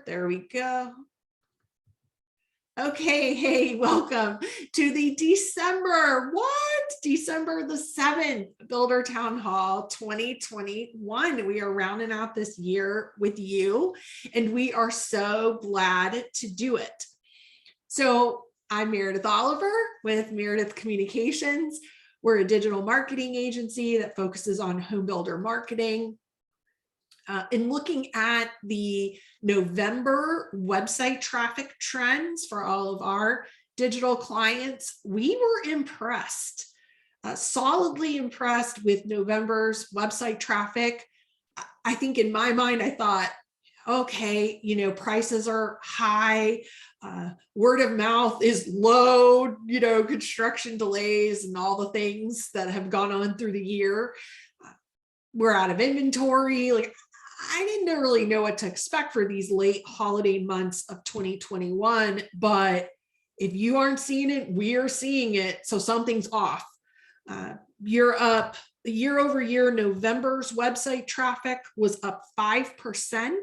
There we go. Okay, hey, welcome to the December the 7th Builder Town Hall 2021. We are rounding out this year with you, and we are so glad to do it. So I'm Meredith Oliver with Meredith Communications. We're a digital marketing agency that focuses on home builder marketing. In looking at the November website traffic trends for all of our digital clients, we were impressed, solidly impressed with November's website traffic. I think in my mind, I thought, okay, prices are high, word of mouth is low, construction delays and all the things that have gone on through the year. We're out of inventory. I didn't really know what to expect for these late holiday months of 2021, but if you aren't seeing it, we are seeing it. So something's off. You're up year over year. November's website traffic was up 5%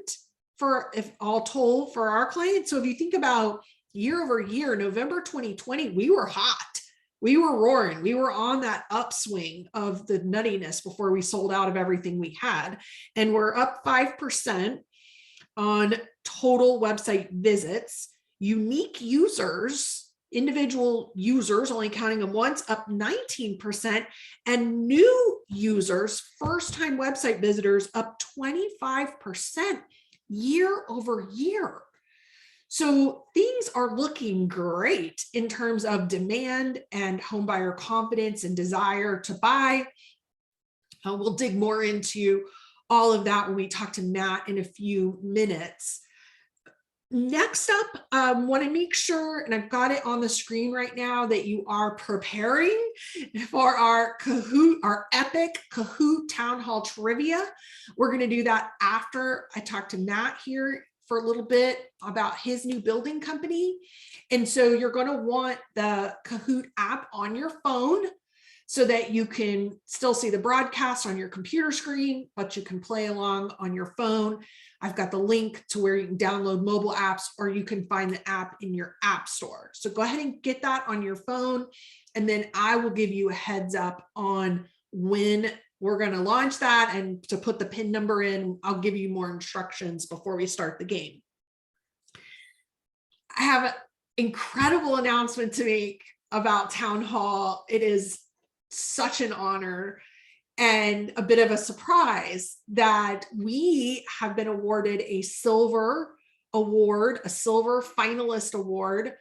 if all told for our clients. So if you think about year over year, November 2020, we were hot. We were roaring. We were on that upswing of the nuttiness before we sold out of everything we had. And we're up 5% on total website visits. Unique users, individual users, only counting them once, up 19%. And new users, first-time website visitors, up 25% year over year. So things are looking great in terms of demand and homebuyer confidence and desire to buy. We'll dig more into all of that when we talk to Matt in a few minutes. Next up, want to make sure, and I've got it on the screen right now, that you are preparing for our epic Kahoot Town Hall Trivia. We're going to do that after I talk to Matt here for a little bit about his new building company. And so you're going to want the Kahoot app on your phone so that you can still see the broadcast on your computer screen, but you can play along on your phone. I've got the link to where you can download mobile apps, or you can find the app in your app store. So go ahead and get that on your phone, and then I will give you a heads up on when we're going to launch that, and to put the PIN number in. I'll give you more instructions before we start the game. I have an incredible announcement to make about Town Hall. It is such an honor and a bit of a surprise that we have been awarded a silver award, a silver finalist award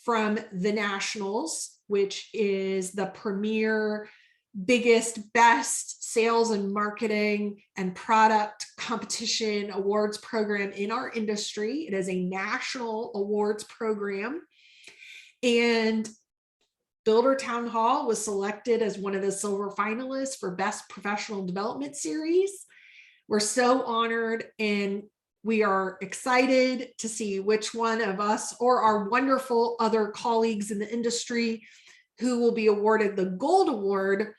from the Nationals, which is the premier, biggest, best sales and marketing and product competition awards program in our industry. It is a national awards program, and Builder Town Hall was selected as one of the silver finalists for Best Professional Development Series. We're so honored, and we are excited to see which one of us or our wonderful other colleagues in the industry who will be awarded the Gold Award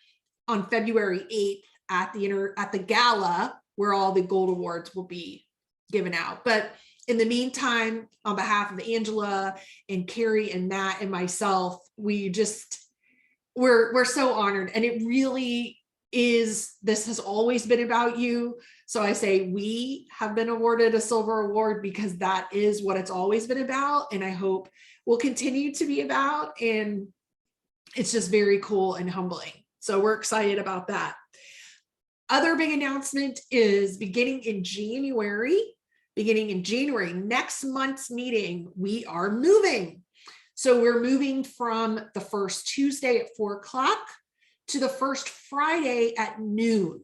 on February 8th at the gala, where all the Gold Awards will be given out. But in the meantime, on behalf of Angela and Carrie and Matt and myself, we're so honored. And it really is, this has always been about you. So I say we have been awarded a silver award because that is what it's always been about, and I hope will continue to be about. And it's just very cool and humbling. So we're excited about that. Other big announcement is beginning in January, next month's meeting, we are moving. So we're moving from the first Tuesday at 4 o'clock to the first Friday at noon.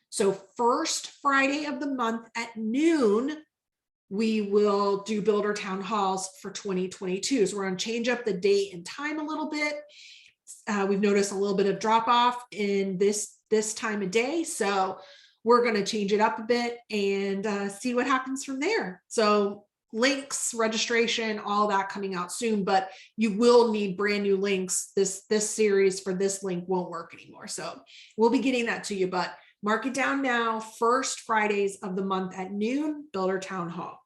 So first Friday of the month at noon, we will do Builder Town Halls for 2022. So we're going to change up the date and time a little bit. We've noticed a little bit of drop off in this time of day. So we're going to change it up a bit and see what happens from there. So links, registration, all that coming out soon, but you will need brand new links. This series for this link won't work anymore. So we'll be getting that to you, but mark it down now. First Fridays of the month at noon, Builder Town Hall.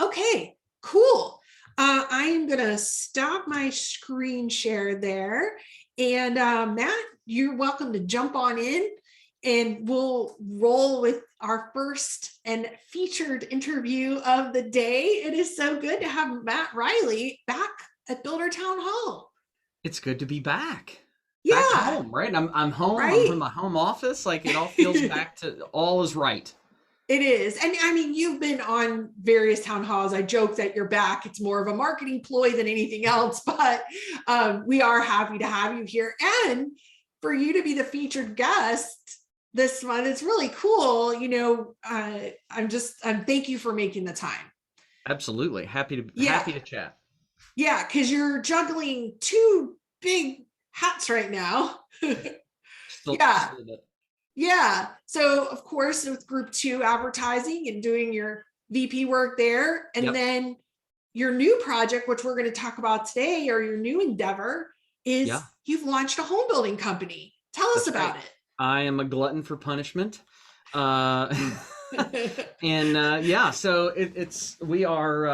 Okay, cool. I am going to stop my screen share there. And Matt, you're welcome to jump on in and we'll roll with our first and featured interview of the day. It is so good to have Matt Riley back at Builder Town Hall. It's good to be back. Back Yeah, home, right? I'm home. I'm in right. my home office. Like it all feels back to all is right. It is. And I mean, you've been on various town halls. I joke that you're back. It's more of a marketing ploy than anything else, but we are happy to have you here. And for you to be the featured guest this month, it's really cool. I'm thank you for making the time. Absolutely. Yeah. Happy to chat. Yeah. Cause you're juggling two big hats right now. Just Yeah. a little bit. Yeah. So of course with group two advertising and doing your VP work there. And Yep. then your new project, which we're going to talk about today, or your new endeavor Yeah. is you've launched a home building company. Tell us That's about right. I am a glutton for punishment. Uh, it. and yeah, so it's we are.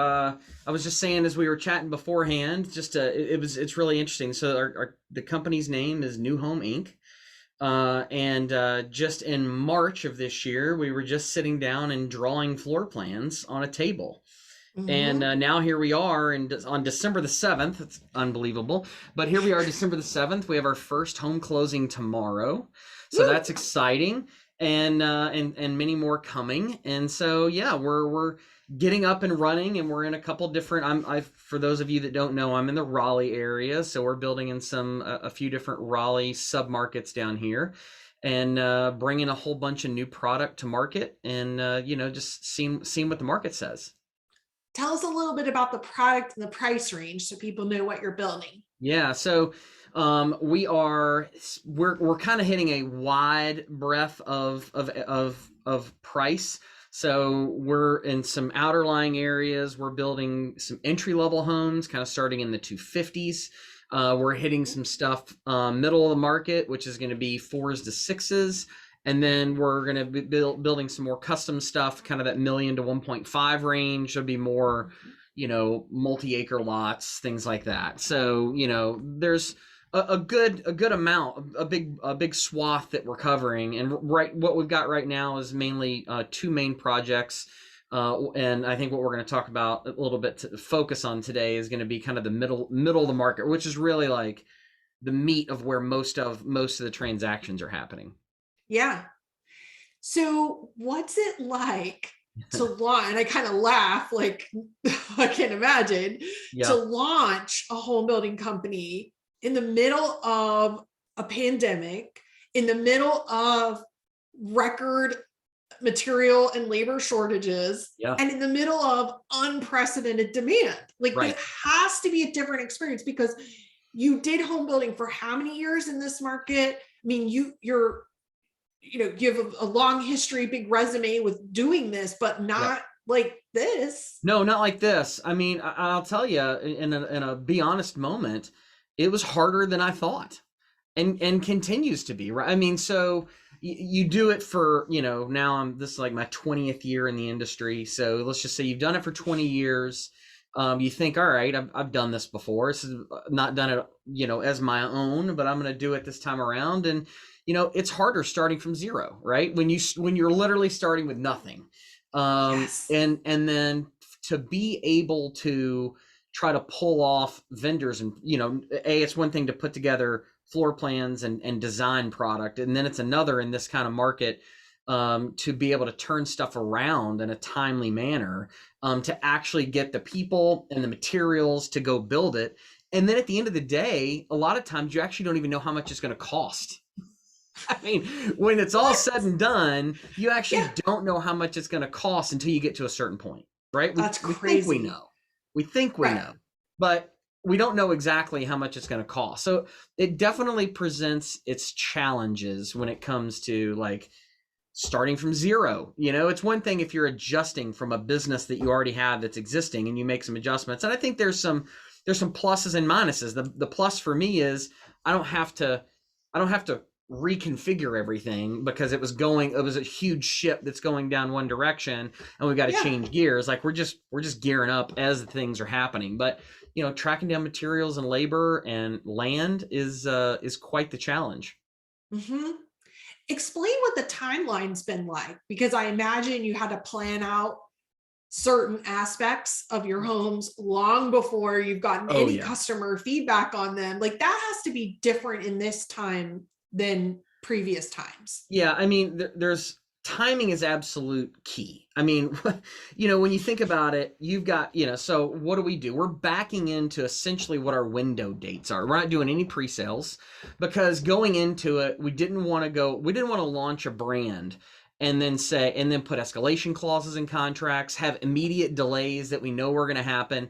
I was just saying as we were chatting beforehand, it's really interesting. So the company's name is New Home Inc. And just in March of this year, we were just sitting down and drawing floor plans on a table. And Mhm. now here we are on December the 7th. It's unbelievable. But here we are, December the 7th. We have our first home closing tomorrow. So Woo. that's exciting. And many more coming. And so yeah, we're getting up and running, and we're in a couple different. I for those of you that don't know, I'm in the Raleigh area, so we're building in a few different Raleigh submarkets down here, and bringing a whole bunch of new product to market, and just seeing what the market says. Tell us a little bit about the product and the price range so people know what you're building. Yeah, so we're kind of hitting a wide breadth of price. So we're in some outer lying areas. We're building some entry level homes, kind of starting in the 250s. We're hitting some stuff middle of the market, which is going to be fours to sixes. And then we're going to be building some more custom stuff, kind of that million to 1.5 range. It'll be more multi-acre lots, things like that. So, there's a good amount, a big swath that we're covering. And right, what we've got right now is mainly two main projects. And I think what we're going to talk about a little bit to focus on today is going to be kind of the middle of the market, which is really like the meat of where most of the transactions are happening. Yeah. So what's it like to launch? And I kind of laugh, like I can imagine to Yeah. launch a home building company in the middle of a pandemic, in the middle of record material and labor shortages, Yeah. and in the middle of unprecedented demand. Like this Right. has to be a different experience because you did home building for how many years in this market? I mean, you have a long history, big resume with doing this, but Yeah. not like this. No, not like this. I mean, I'll tell you, in a be honest moment, it was harder than I thought, and continues to be. Right. I mean, so you do it for now this is like my 20th year in the industry. So let's just say you've done it for 20 years. You think, all right, I've done this before. This is not done it as my own, but I'm going to do it this time around. And it's harder starting from zero, right? When you're literally starting with nothing. Yes. And then to be able to try to pull off vendors, and it's one thing to put together floor plans and design product, and then it's another in this kind of market, to be able to turn stuff around in a timely manner, to actually get the people and the materials to go build it. And then at the end of the day, a lot of times you actually don't even know how much it's going to cost. I mean, when it's all What? said and done, you Yeah. actually don't know how much it's going to cost until you get to a certain point, right? That's We think we crazy. know. We think we Right. know, but we don't know exactly how much it's going to cost. So it definitely presents its challenges when it comes to like starting from zero. It's one thing if you're adjusting from a business that you already have that's existing and you make some adjustments. And I think there's some pluses and minuses. The plus for me is I don't have to reconfigure everything because it was a huge ship that's going down one direction, and we've got to Yeah. change gears. Like we're just gearing up as the things are happening. But tracking down materials and labor and land is quite the challenge. Hmm. Explain what the timeline's been like, because I imagine you had to plan out certain aspects of your homes long before you've gotten Oh any yeah. customer feedback on them. Like that has to be different in this time than previous times. Yeah, I mean, there's timing is absolute key. I mean, when you think about it, you've got, so what do we do? We're backing into essentially what our window dates are. We're not doing any pre-sales because going into it, we didn't want to launch a brand and then put escalation clauses in contracts, have immediate delays that we know are going to happen.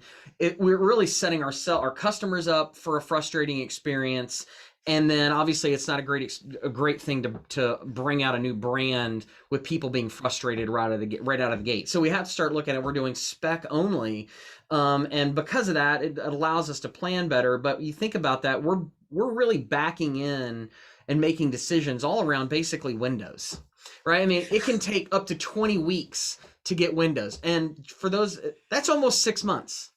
We're really setting our customers up for a frustrating experience. And then obviously it's not a great thing to bring out a new brand with people being frustrated right out of the gate. So we have to start looking at, we're doing spec only, and because of that, it allows us to plan better. But you think about that, we're really backing in and making decisions all around basically windows, right? I mean, it can take up to 20 weeks to get windows, and for those, that's almost 6 months.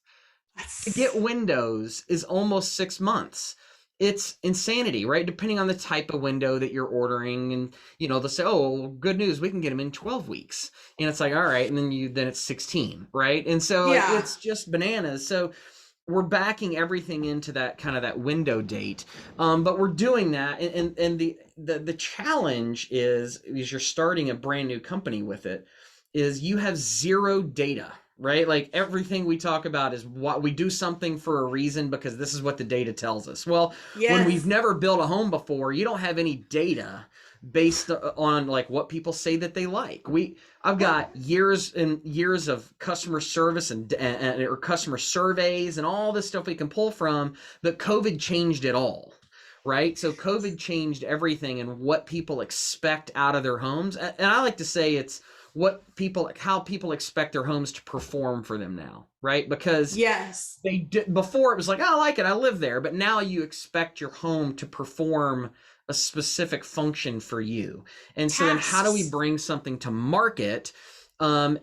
To get That's, windows is almost 6 months. It's insanity, right? Depending on the type of window that you're ordering, and they'll say, "Oh, well, good news, we can get them in 12 weeks," and it's like, all right, and then it's 16, right? And so yeah. it's just bananas. So we're backing everything into that kind of that window date, but we're doing that, and the challenge is you're starting a brand new company with it, is you have zero data, right? Like everything we talk about is what we do something for a reason because this is what the data tells us. Well, when we've Yes. never built a home before, you don't have any data based on like what people say that they like. I've got years and years of customer service and or customer surveys and all this stuff we can pull from, but COVID changed it all. Right? So COVID changed everything and what people expect out of their homes. And I like to say it's how people expect their homes to perform for them now, right? Because Yes. they did before, it was like, oh, I like it, I live there, but now you expect your home to perform a specific function for you. And so then how do we Tasks. bring something to market, and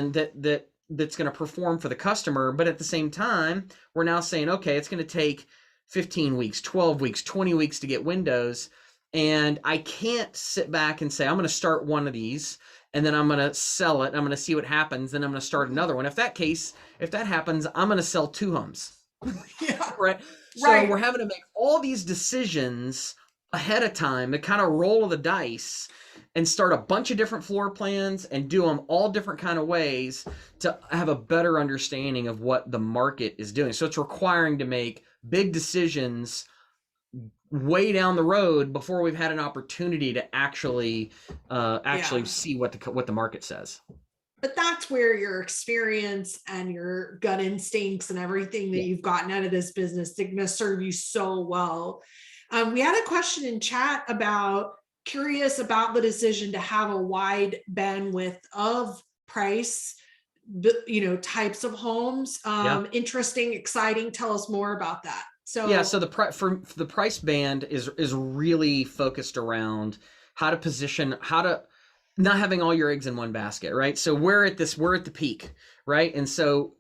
that's going to perform for the customer, but at the same time we're now saying, okay, it's going to take 15 weeks, 12 weeks, 20 weeks to get windows, and I can't sit back and say I'm going to start one of these and then I'm going to sell it, I'm going to see what happens, then I'm going to start Mhm. another one. If that happens, I'm going to sell two homes. Yeah. Right? So Right. we're having to make all these decisions ahead of time to kind of roll of the dice and start a bunch of different floor plans and do them all different kind of ways to have a better understanding of what the market is doing. So it's requiring to make big decisions way down the road before we've had an opportunity to actually Yeah. see what the market says. But that's where your experience and your gut instincts and everything that Yeah. you've gotten out of this business is going to serve you so well. We had a question in chat about, curious about the decision to have a wide bandwidth of price, types of homes. Yeah. Interesting, exciting. Tell us more about that. Yeah, So so for the price band is really focused around how to not having all your eggs in one basket, right? So we're at the peak, right? And so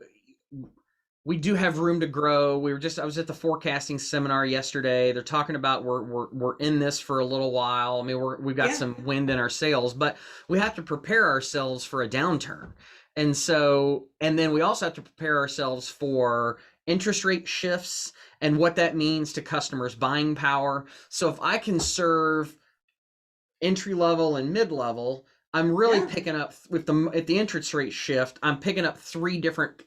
we do have room to grow. I was at the forecasting seminar yesterday. They're talking about we're in this for a little while. I mean, we've got yeah, some wind in our sails, but we have to prepare ourselves for a downturn. And then we also have to prepare ourselves for interest rate shifts and what that means to customers' buying power. So if I can serve entry level and mid level, I'm really yeah, picking up with the at the interest rate shift. I'm picking up three different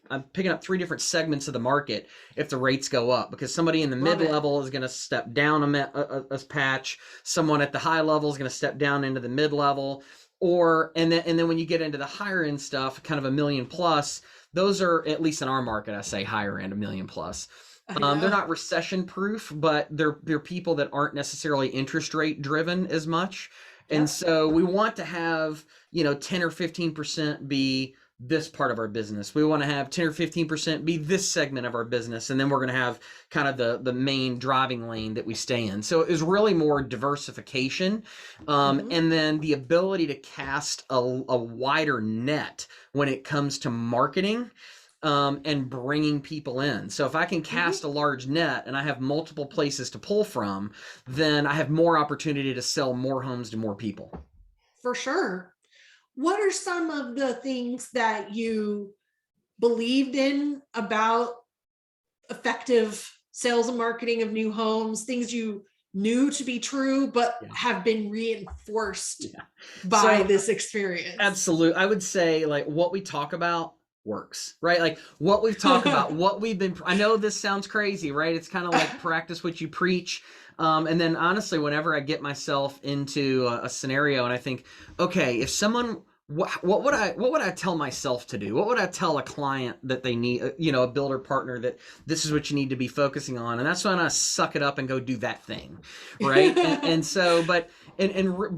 segments of the market if the rates go up, because somebody in the mid love it. level is going to step down a patch, someone at the high level is going to step down into the mid level, and then when you get into the higher end stuff, kind of a million plus, those are, at least in our market, I say higher end, a million plus. I They're know. not recession proof, but they're people that aren't necessarily interest rate driven as much. And Yep. so we want to have, 10 or 15% be this part of our business. We want to have 10 or 15% be this segment of our business. And then we're going to have kind of the main driving lane that we stay in. So it was really more diversification. Mhm. And then the ability to cast a wider net when it comes to marketing, and bringing people in. So if I can cast a Mhm. large net and I have multiple places to pull from, then I have more opportunity to sell more homes to more people. For sure. What are some of the things that you believed in about effective sales and marketing of new homes, things you knew to be true, but Yeah. have been reinforced Yeah. by So this experience? absolutely. I would say like what we talk about works, right? Like what we've talked about, what we've been, I know this sounds crazy, right? It's kind of like practice what you preach. And then honestly, whenever I get myself into a scenario and I think, okay, if someone, what would I tell myself to do? What would I tell a client that they need, a builder partner that this is what you need to be focusing on? And that's when I suck it up and go do that thing. Right. And so, but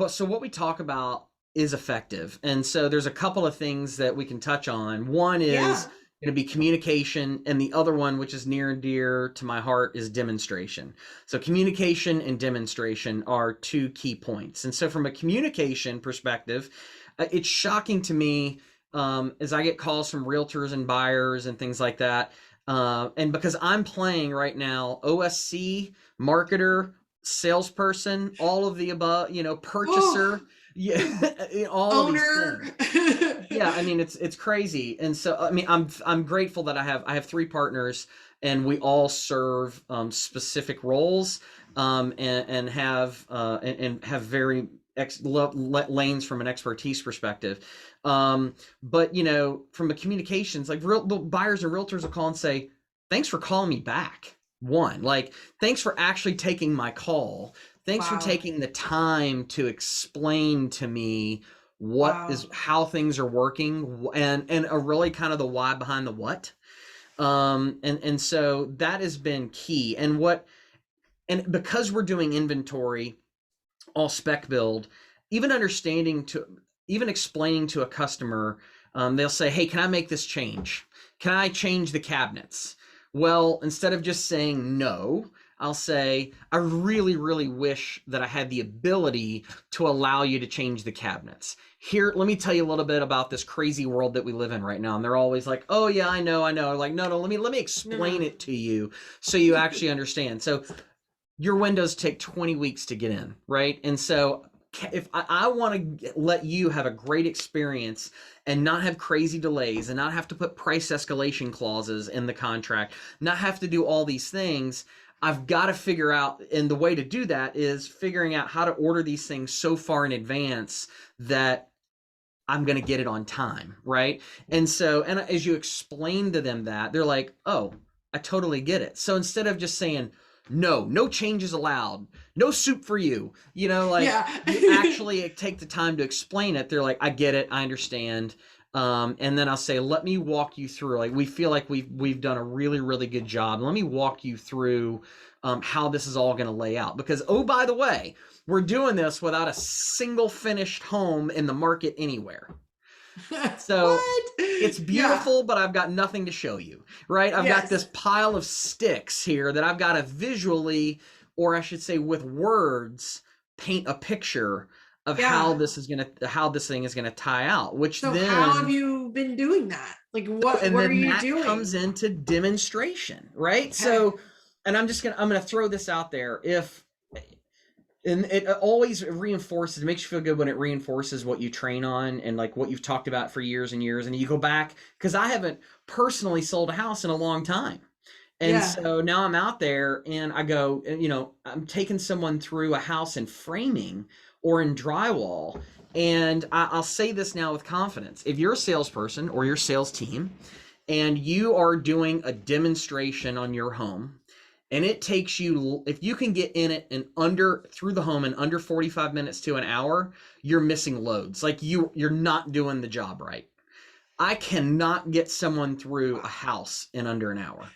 so what we talk about is effective. And so there's a couple of things that we can touch on. One is Yeah. going to be communication, and the other one, which is near and dear to my heart, is demonstration. So communication and demonstration are two key points. And so from a communication perspective, it's shocking to me, as I get calls from realtors and buyers and things like that. And because I'm playing right now OSC, marketer, salesperson, all of the above, Oh, purchaser, yeah, all of these owner. things. Yeah, I mean it's crazy, and so I mean I'm grateful that I have three partners, and we all serve specific roles, and have very lanes from an expertise perspective. But from a communications, like real the buyers and realtors will call and say, "Thanks for calling me back." One, like, thanks for actually taking my call. Thanks for Wow. taking the time to explain to me Wow. how things are working, and a really kind of the why behind the what. And so that has been key. And because we're doing inventory, all spec build, even understanding to even explaining to a customer, they'll say, "Hey, can I make this change? Can I change the cabinets?" Well, instead of just saying no, I'll say, "I really, really wish that I had the ability to allow you to change the cabinets. Here, let me tell you a little bit about this crazy world that we live in right now." And they're always like, "Oh yeah, I know, I know." Like, no, no, let me No, explain no. it to you so you actually understand. So your windows take 20 weeks to get in, right? And so if I want to let you have a great experience and not have crazy delays and not have to put price escalation clauses in the contract, not have to do all these things, I've got to figure out, and the way to do that is figuring out how to order these things so far in advance that I'm going to get it on time, right? And so, and as you explain to them that, they're like, "Oh, I totally get it." So instead of just saying, "No, no changes allowed, no soup for you," like Yeah. you actually take the time to explain it, they're like, "I get it, I understand." And then I'll say, "Let me walk you through. Like, we feel like we've done a really, really good job. Let me walk you through how this is all going to lay out. Because, oh, by the way, we're doing this without a single finished home in the market anywhere. So What? it's Yeah. beautiful, but I've got nothing to show you, right? I've got Yes. this pile of sticks here that I've got to visually, or I should say with words, paint a picture of Yeah. how this thing is gonna tie out, which So how have then you been doing that? Like what and what are then you that comes doing? into demonstration, right? Okay. So, and I'm gonna throw this out there. If and it always reinforces, it makes you feel good when it reinforces what you train on and like what you've talked about for years and years, and you go back, because I haven't personally sold a house in a long time. And Yeah. so now I'm out there and I go, I'm taking someone through a house in framing or in drywall. And I'll say this now with confidence. If you're a salesperson or your sales team and you are doing a demonstration on your home, and it takes you, if you can get in it and through the home in under 45 minutes to an hour, you're missing loads. Like you're not doing the job right. I cannot get someone through a Wow. house in under an hour.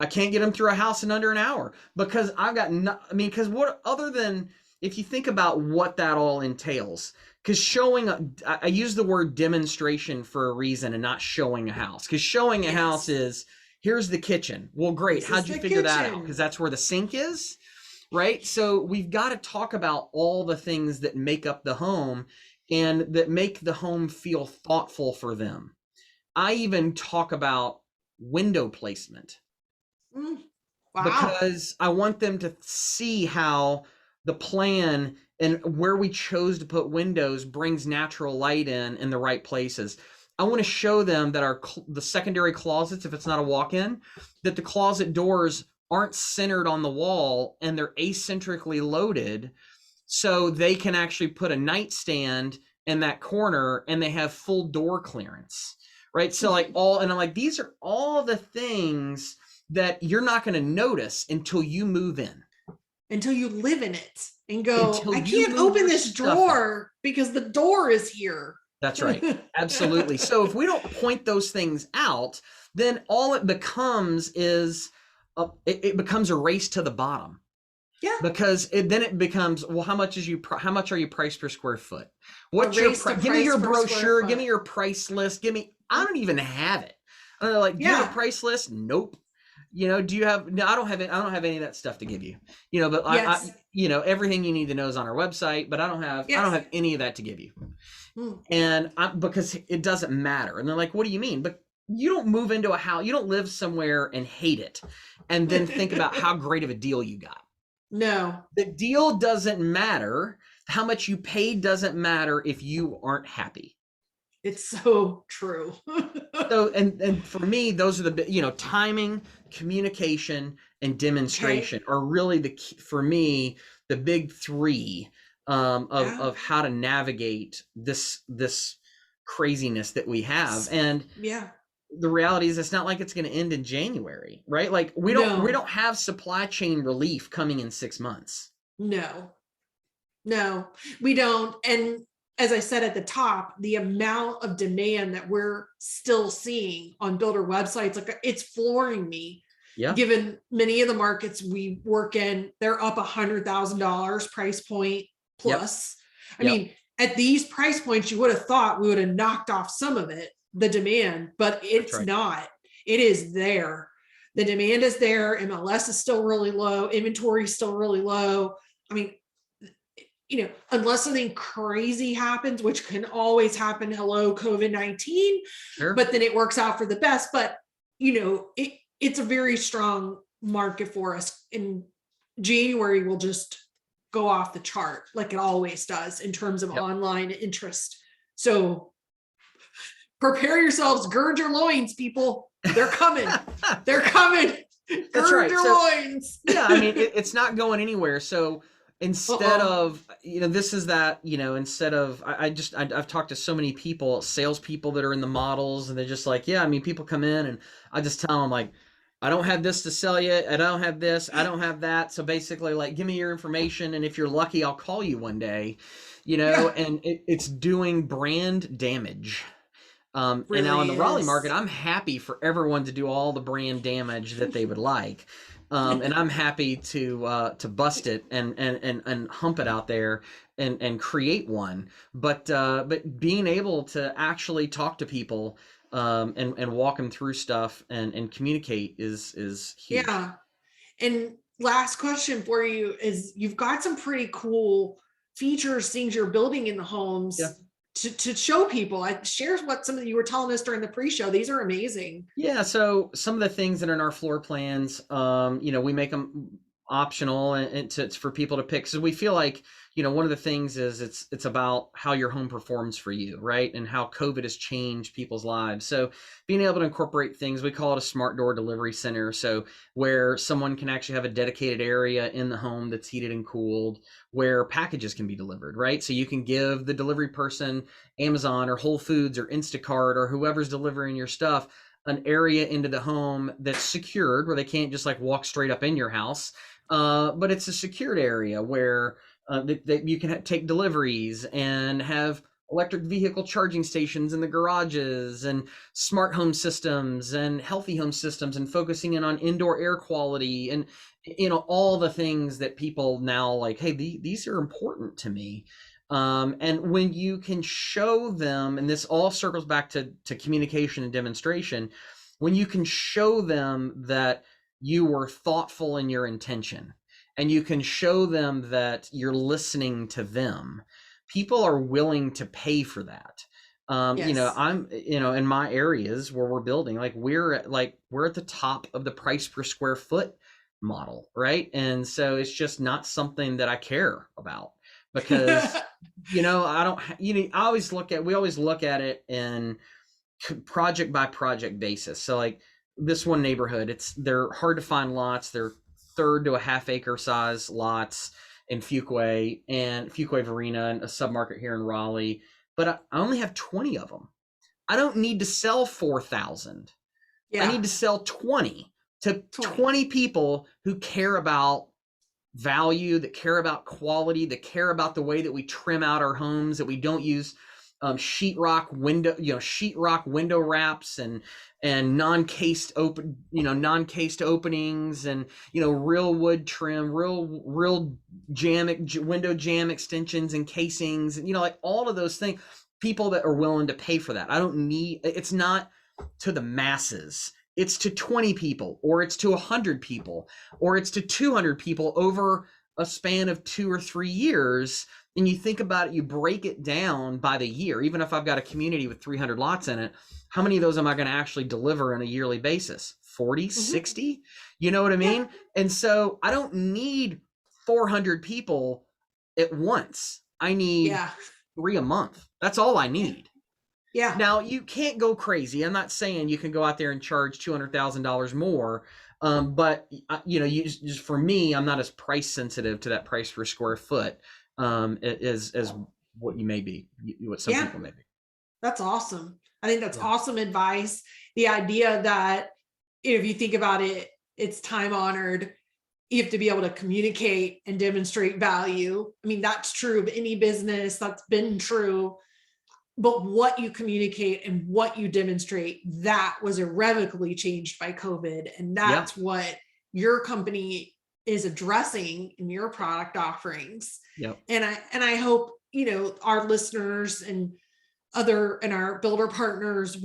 I can't get them through a house in under an hour because I've got no, I mean, because what other than, if you think about what that all entails, because I use the word demonstration for a reason and not showing a house, because showing a house Yes. is, here's the kitchen. Well, great. This is How'd you the figure that out? Because kitchen. that's where the sink is, right? So we've got to talk about all the things that make up the home and that make the home feel thoughtful for them. I even talk about window placement Mm, wow. because I want them to see how the plan and where we chose to put windows brings natural light in the right places. I want to show them that the secondary closets, if it's not a walk-in, that the closet doors aren't centered on the wall and they're acentrically loaded, so they can actually put a nightstand in that corner and they have full door clearance, right? So like and I'm like, these are all the things that you're not going to notice until you move in, Until you live in it and go, until I you can't move open your this stuff in. drawer because the door is here. That's right. Absolutely. So if we don't point those things out, then all it becomes is it becomes a race to the bottom, Yeah. because then it becomes, well, how much are you priced per square foot? A What's race to give me price your per square brochure, give foot. me your price list, I don't even have it. I don't know, like, do you have a Yeah. price list? Nope. Do you have, no, I don't have it. I don't have any of that stuff to give you, but Yes. everything you need to know is on our website, but I don't Yes. have any of that to give you. Mm. And because it doesn't matter. And they're like, what do you mean? But you don't move into a house, you don't live somewhere and hate it and then think about how great of a deal you got. No. The deal doesn't matter. How much you paid doesn't matter if you aren't happy. It's so true. So, and for me, those are timing, communication, and Okay. demonstration are really the key, for me, the big three, Yeah. of how to navigate this craziness that we have. And Yeah. the reality is, it's not like it's going to end in January, right? Like we No. don't have supply chain relief coming in 6 months. No. No, we don't. And as I said at the top, the amount of demand that we're still seeing on builder websites, like it's flooring me. Yeah. Given many of the markets we work in, they're up $100,000 price point Yep. plus. I Yep. mean, at these price points, you would have thought we would have knocked off some of it, the demand, but That's it's right. not. It is there. The demand is there. MLS is still really low. Inventory is still really low. I mean, unless something crazy happens, which can always happen, hello, COVID-19, Sure. but then it works out for the best. But, it's a very strong market for us. In January will just go off the chart like it always does in terms of Yep. online interest. So prepare yourselves, gird your loins, people. They're coming. They're coming. That's Gird right. your So loins. yeah, I mean, it's not going anywhere. So instead Uh-oh. of, this is that, instead of, I've talked to so many people, salespeople that are in the models, and they're just like, yeah, I mean, people come in and I just tell them, like, I don't have this to sell you. I don't have this. I don't have that. So basically, like, give me your information. And if you're lucky, I'll call you one day, Yeah, and it's doing brand damage. And now in really the Raleigh market, is. I'm happy for everyone to do all the brand damage that they would like. And I'm happy to bust it and hump it out there and create one. But being able to actually talk to people, and walk them through stuff and communicate is huge. Yeah. And last question for you is, you've got some pretty cool features, things you're building in the Yeah. homes to show people. I share what some of you were telling us during the pre-show. These are amazing. Yeah, so some of the things that are in our floor plans, we make them optional and for people to pick. So we feel like, one of the things is it's about how your home performs for you, right? And how COVID has changed people's lives. So being able to incorporate things, we call it a smart door delivery center. So where someone can actually have a dedicated area in the home that's heated and cooled, where packages can be delivered, right? So you can give the delivery person, Amazon or Whole Foods or Instacart or whoever's delivering your stuff, an area into the home that's secured, where they can't just like walk straight up in your house, but it's a secured area where that you can take deliveries and have electric vehicle charging stations in the garages and smart home systems and healthy home systems, and focusing in on indoor air quality and all the things that people now like, hey, these are important to me. And when you can show them, and this all circles back to communication and demonstration, when you can show them that you were thoughtful in your intention, and you can show them that you're listening to them, people are willing to pay for that. Yes. I'm, in my areas where we're building, like we're at the top of the price per square foot model, right? And so it's just not something that I care about, because I don't, I always we always look at it in project by project basis. So like this one neighborhood, they're hard to find lots. They're third to a half acre size lots in Fuquay Varina, and a submarket here in Raleigh. But I only have 20 of them. I don't need to sell 4,000. I Yeah. need to sell 20 to 20. 20 people who care about value, that care about quality, that care about the way that we trim out our homes, that we don't use sheetrock window wraps and non-cased openings, and real wood trim, real window jam extensions and casings, and like all of those things. People that are willing to pay for that. It's not to the masses. It's to 20 people, or it's to 100 people, or it's to 200 people over a span of 2 or 3 years. And you think about it, you break it down by the year. Even if I've got a community with 300 lots in it, how many of those am I going to actually deliver on a yearly basis? 40, 60? You know what I mean? And so I don't need 400 people at once. I need 3 a month. That's all I need. Yeah. Now, you can't go crazy. I'm not saying you can go out there and charge $200,000 more. But just for me, I'm not as price sensitive to that price per square foot as what you may be, what some people may be. That's awesome. I think that's awesome advice. The idea that if you think about it, it's time honored. You have to be able to communicate and demonstrate value. I mean, that's true of any business. That's been true. But what you communicate and what you demonstrate, that was irrevocably changed by COVID. And that's what your company is addressing in your product offerings. And I hope, our listeners and our builder partners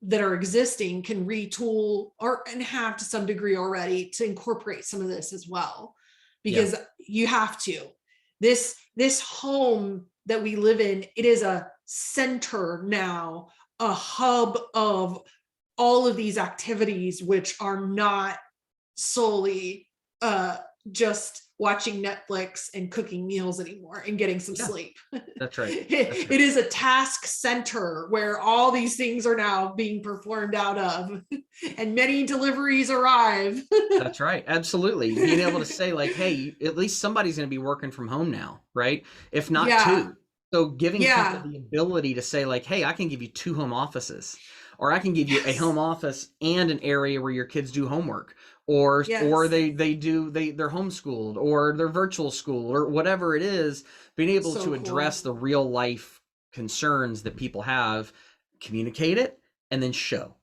that are existing can retool and have to some degree already to incorporate some of this as well, because you have to. This home that we live in, it is a center now, a hub of all of these activities, which are not solely just watching Netflix and cooking meals anymore and getting some sleep. That's right. It is a task center where all these things are now being performed out of, and many deliveries arrive. That's right. Absolutely. Being able to say like, hey, at least somebody's going to be working from home now, right? If not two. So giving people the ability to say like, hey, I can give you 2 home offices, or I can give you a home office and an area where your kids do homework, or they're homeschooled, or they're virtual school, or whatever it is. Being able to address the real life concerns that people have, communicate it, and then show.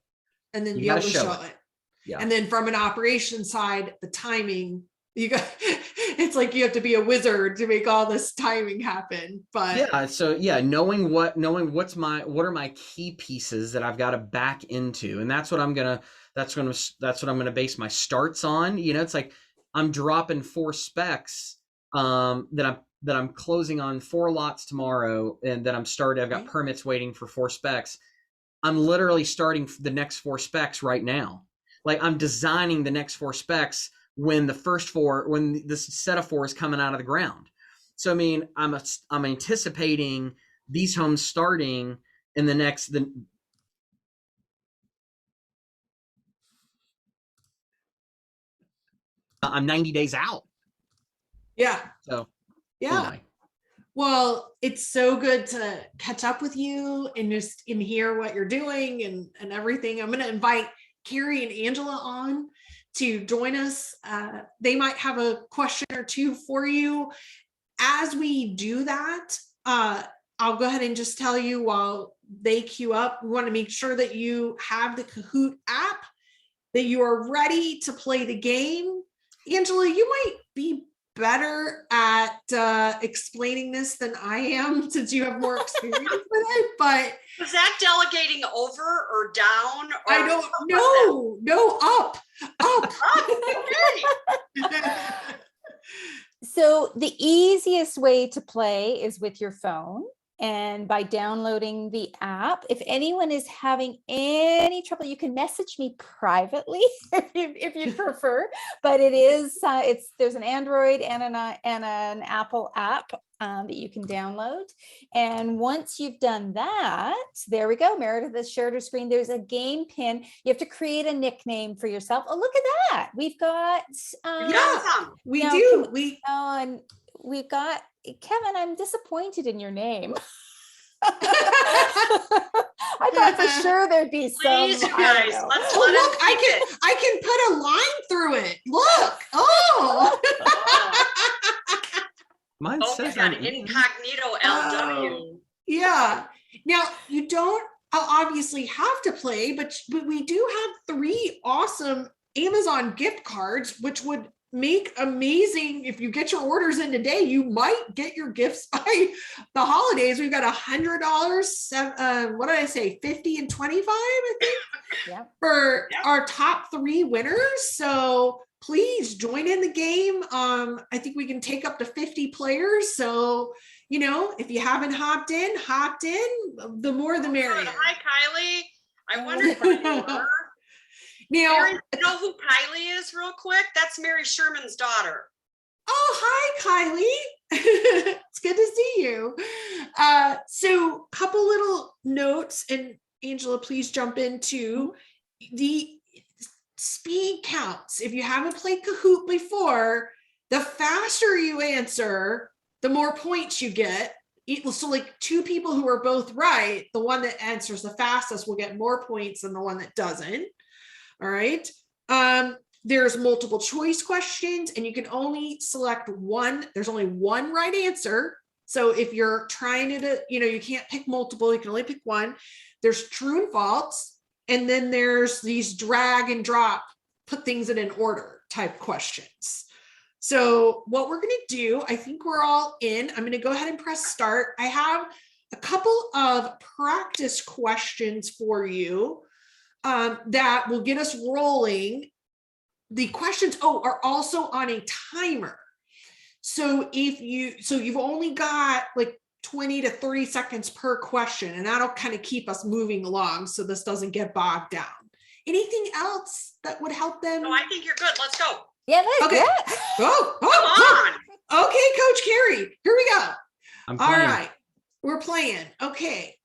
And then you got to show it. Yeah. And then from an operation side, the timing, it's like you have to be a wizard to make all this timing happen. But knowing what are my key pieces that I've got to back into, and that's what I'm gonna base my starts on. It's like I'm dropping 4 specs that I'm closing on 4 lots tomorrow, and that I've got permits waiting for 4 specs. I'm literally starting the next 4 specs right now. Like I'm designing the next 4 specs when this set of 4 is coming out of the ground. So, I mean, I'm anticipating these homes starting in I'm 90 days out. Yeah. So, anyway. Well, it's so good to catch up with you and just hear what you're doing and everything. I'm going to invite Carrie and Angela on to join us. They might have a question or two for you. As we do that, I'll go ahead and just tell you while they queue up, we want to make sure that you have the Kahoot app, that you are ready to play the game. Angela, you might be better at explaining this than I am, since you have more experience with it, but Was that delegating over or down? Or I don't know. No, up. Okay. So the easiest way to play is with your phone and by downloading the app. If anyone is having any trouble, you can message me privately if you prefer. But it is there's an Android and an Apple app that you can download. And once you've done that, there we go. Meredith has shared her screen. There's a game pin. You have to create a nickname for yourself. Oh, look at that. We've got We now, do. and we've got Kevin. I'm disappointed in your name. I thought for sure there'd be some. Please, you guys, let's Oh, look, I can put a line through it. Look. Oh. Mine Oh, says we got I'm incognito LW. Yeah. Now you don't obviously have to play, but we do have 3 awesome Amazon gift cards, which would make amazing. If you get your orders in today, you might get your gifts by the holidays. We've got $100, what did I say, 50 and 25, I think, for our top 3 winners. So please join in the game. I think we can take up to 50 players. So, you know, if you haven't hopped in, the more the merrier. Hi, Kylie. I wonder if you were. Now, Mary, you know who Kylie is real quick? That's Mary Sherman's daughter. oh, hi, Kylie. It's good to see you. So couple little notes, and Angela, please jump into the speed counts. If you haven't played Kahoot before, the faster you answer, the more points you get. So like 2 people who are both right, the one that answers the fastest will get more points than the one that doesn't. All right. There's multiple choice questions, and you can only select one. There's only one right answer. So if you're trying to, you can't pick multiple, you can only pick one. There's true and false. And then there's these drag and drop, put things in an order type questions. So what we're going to do, I think we're all in. I'm going to go ahead and press start. I have a couple of practice questions for you that will get us rolling. The questions, are also on a timer. So you've only got like 20 to 30 seconds per question, and that'll kind of keep us moving along so this doesn't get bogged down. Anything else that would help them? No, I think you're good. Let's go. Yeah. Okay. Yeah. Come on. Okay, Coach Carrie, here we go. I'm All playing. right, we're playing. Okay.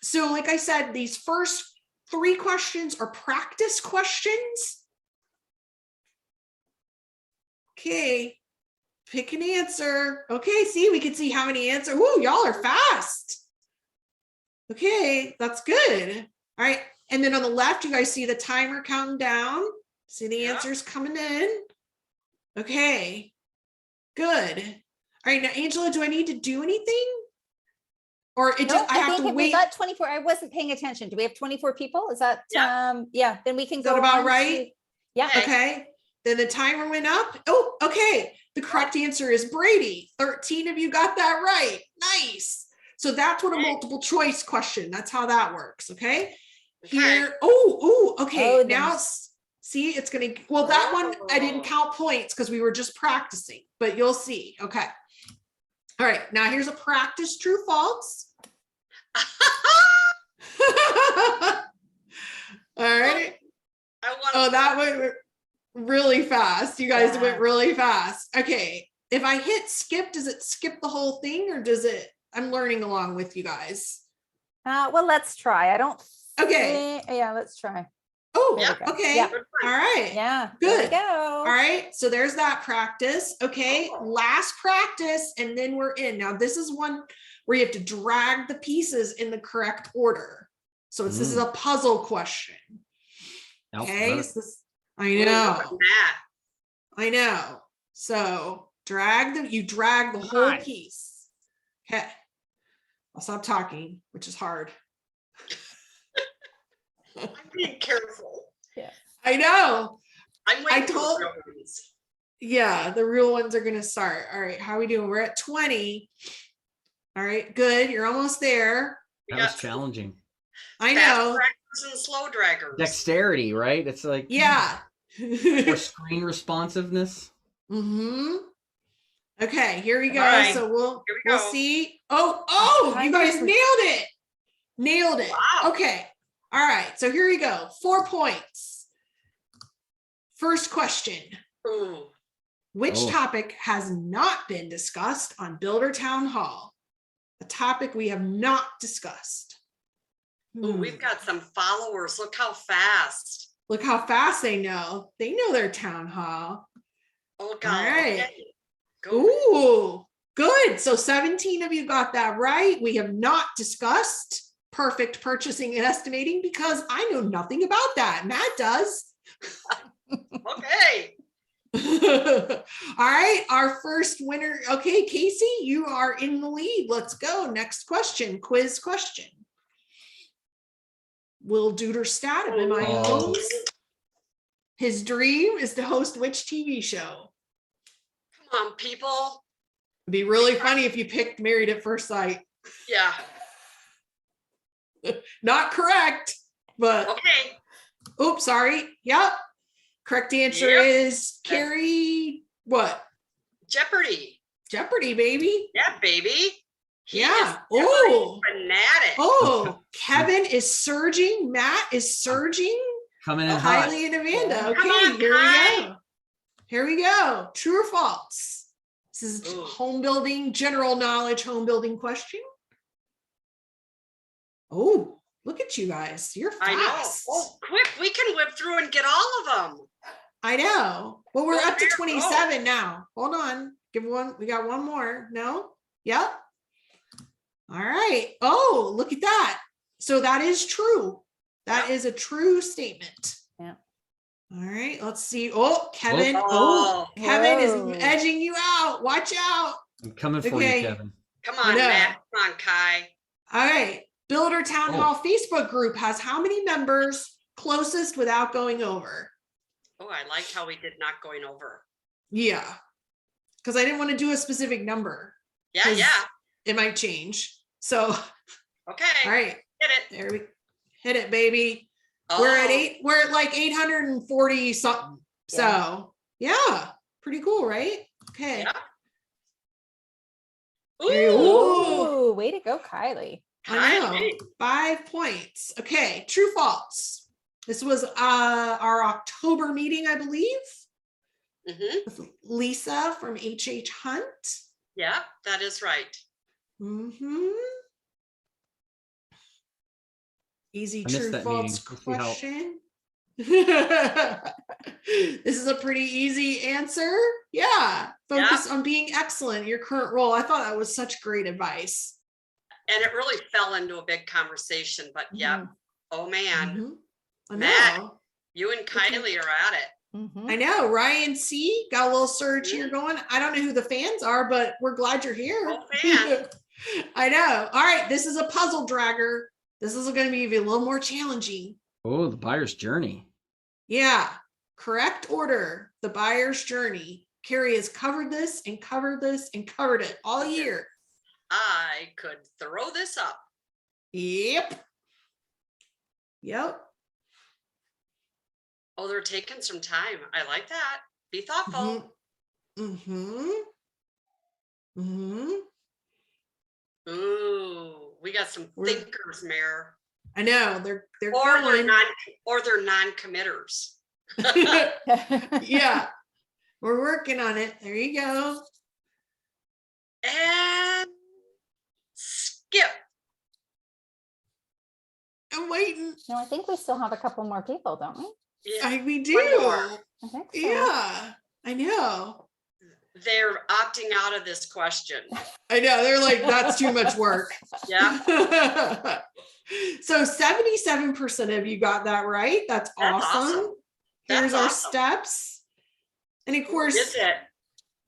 So like I said, these first 3 questions are practice questions. Okay, pick an answer. Okay, see, we can see how many answers. Ooh, y'all are fast. Okay, that's good. All right, and then on the left, you guys see the timer counting down. See the answers coming in. Okay, good. All right, now Angela, do I need to do anything? Or I have to wait? We got 24. I wasn't paying attention. Do we have 24 people? Is that then we can Is go that about on right? Yeah. Okay. Then the timer went up. Oh, okay. The correct answer is Brady. 13 of you got that right. Nice. So that's what a multiple choice question. That's how that works. Okay. Here. Okay. Now see, it's going to, well, that one, I didn't count points because we were just practicing, but you'll see. Okay. All right. Now here's a practice true false. All right. That went really fast. You guys went really fast. Okay. If I hit skip, does it skip the whole thing, or does it? I'm learning along with you guys. Well, let's try. I don't. Okay. Yeah, let's try. Oh, There we go. okay. Yep. All right. Yeah. Good. There we go. All right. So there's that practice. Okay. Last practice, and then we're in. Now, this is one where you have to drag the pieces in the correct order. So this is a puzzle question. Okay. I know. I know. So you drag the whole piece. Okay. I'll stop talking, which is hard. I'm being careful. Yeah. I know. I'm waiting for Yeah, the real ones are gonna start. All right, how are we doing? We're at 20. All right, good. You're almost there. We That was got some challenging. I fast know. draggers and slow draggers. Dexterity, right? It's like Yeah. or screen responsiveness. Mm-hmm. Okay, here we go. All right, So here we we'll go. see. Oh, you guys nailed it. Nailed it. Wow. Okay. All right. So here we go. 4 points. First question. Ooh. Which Oh. topic has not been discussed on Builder Town Hall? A topic we have not discussed. Ooh, we've got some followers. Look how fast. Look how fast they know. They know their town hall. Oh God. All right. Okay. Go. Ooh, good. So 17 of you got that right. We have not discussed perfect purchasing and estimating because I know nothing about that. Matt does. Okay. All right, our first winner. Okay, Casey, you are in the lead. Let's go. Next question, quiz question. Will Duder Stat of MI Oh. Homes, his dream is to host which TV show? Come on, people. It'd be really funny if you picked Married at First Sight. Yeah. Not correct, but Okay. oops, sorry. Yep. Correct answer Yep. is Carrie. What? Jeopardy. Jeopardy, baby. Yeah, baby. He Yeah. is Oh. fanatic. Oh, Kevin is surging. Matt is surging. Coming in hot. Kylie and Amanda. Yeah. Okay, Come on, here we Kai. go. Here we go. True or false? This is Ooh. home building, general knowledge home building question. Oh, look at you guys. You're I know. fast. Oh, quick. We can whip through and get all of them. I know. Well, we're Go up to there, 27 now. Hold on. Give one. We got one more. No? Yep. All right. Oh, look at that. So that is true. That Yep. is a true statement. Yeah. All right. Let's see. Oh, Kevin. Oh. Kevin Whoa. is edging you out. Watch out. I'm coming for Okay. you, Kevin. Come I on, know. Matt. Come on, Kai. All right. Builder Town Oh. Hall Facebook group has how many members? Closest without going over. Oh, I liked how we did not going over. Yeah. Because I didn't want to do a specific number. Yeah, 'Cause yeah. It might change. So, Okay. all right. Hit it. There we hit it, baby. Oh. We're at like 840 something. So yeah, pretty cool, right? Okay. Yeah. There you- Ooh. Ooh, way to go, Kylie. I know. Kylie. 5 points. Okay, true false. This was our October meeting, I believe, Mm-hmm. with Lisa from HH Hunt. Yeah, that is right. Mm-hmm. Easy I missed true that false meeting. We'll see how- question. This is a pretty easy answer. Yeah. Focus on being excellent in your current role. I thought that was such great advice. And it really fell into a big conversation, but yeah. Oh man, Mhm. I Matt. know. you and Kylie are at it. Mhm. I know. Ryan C got a little surge here going. I don't know who the fans are, but we're glad you're here. Oh, fan. I know. All right. This is a puzzle dragger. This is going to be a little more challenging. Oh, the buyer's journey. Yeah. Correct order. The buyer's journey. Carrie has covered this and covered this and covered it all year. I could throw this up. Yep. Yep. Oh, they're taking some time. I like that. Be thoughtful. Mm-hmm. Mm-hmm. Ooh, we got some We're- thinkers, Mayor. I know. They're Or going. they're non-committers. Yeah. We're working on it. There you go. And skip. I'm waiting. No, I think we still have a couple more people, don't we? Yeah, We do. One more. I think so. Yeah. I know. they're opting out of this question. I know. They're like, that's too much work. Yeah. So 77% of you got that right. That's awesome. Here's That's our awesome. steps. And of course, Is it?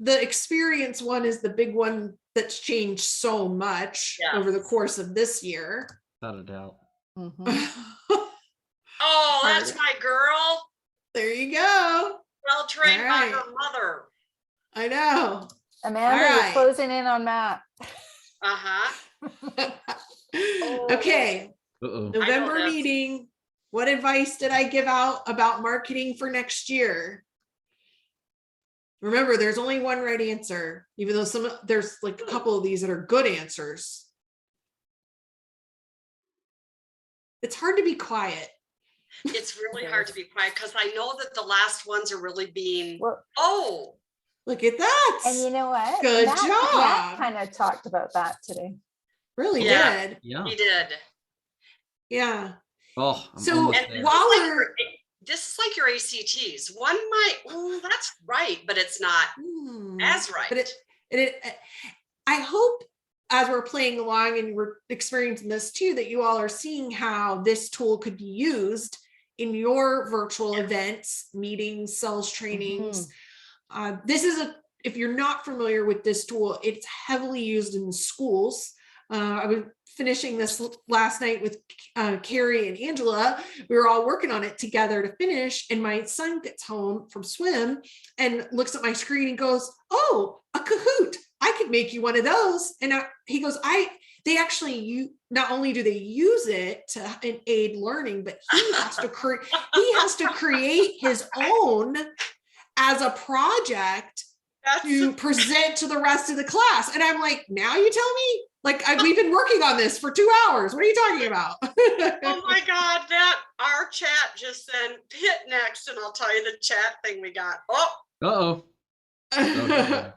the experience one is the big one that's changed so much Yeah. over the course of this year. Without a doubt. Mhm. Oh, that's my girl. There you go. Well trained by All her mother. I know. Amanda, All you're right. closing in on Matt. Uh-huh. Okay, Uh-oh. November this. meeting. What advice did I give out about marketing for next year? Remember, there's only one right answer, even though there's like a couple of these that are good answers. It's hard to be quiet. It's really hard to be quiet because I know that the last ones are really being, Well, Look at that. and you know what? Good Matt job. kind of talked about that today. Really Yeah. did. Yeah. he did. Yeah. Oh, I'm So almost And there. while this is like we're your- this is like your ACTs. One might, that's right, but it's not as right. But I hope as we're playing along and we're experiencing this too, that you all are seeing how this tool could be used in your virtual events, meetings, sales trainings. This is if you're not familiar with this tool, it's heavily used in schools. I was finishing this last night with Carrie and Angela. We were all working on it together to finish, and my son gets home from swim and looks at my screen and goes, "Oh, a Kahoot! I could make you one of those." And he goes, they actually, not only do they use it to aid learning, but he has to create his own as a project to present to the rest of the class. And I'm like, now you tell me? Like, we've been working on this for 2 hours. What are you talking about? Oh my God, our chat just said hit next, and I'll tell you the chat thing we got. Oh, Uh-oh. Okay.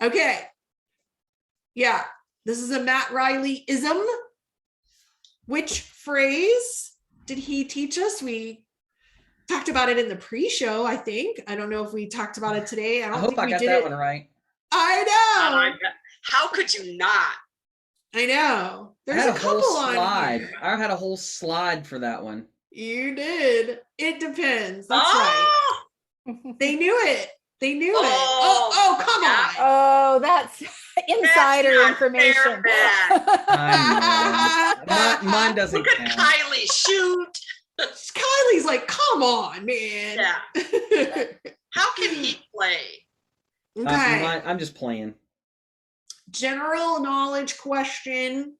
Okay. Yeah, this is a Matt Riley-ism. Which phrase did he teach us? We talked about it in the pre-show, I think. I don't know if we talked about it today. I hope I got that one right. I know. how could you not? I know. There's a couple on here. I had a whole slide for that one. You did. It depends. That's right. They knew it. They knew it. Oh, come on. Oh, that's insider information. Mine doesn't Look at count. Kylie shoot. Kylie's like, come on, man. Yeah. How can he play? Okay. I'm just playing. General knowledge question.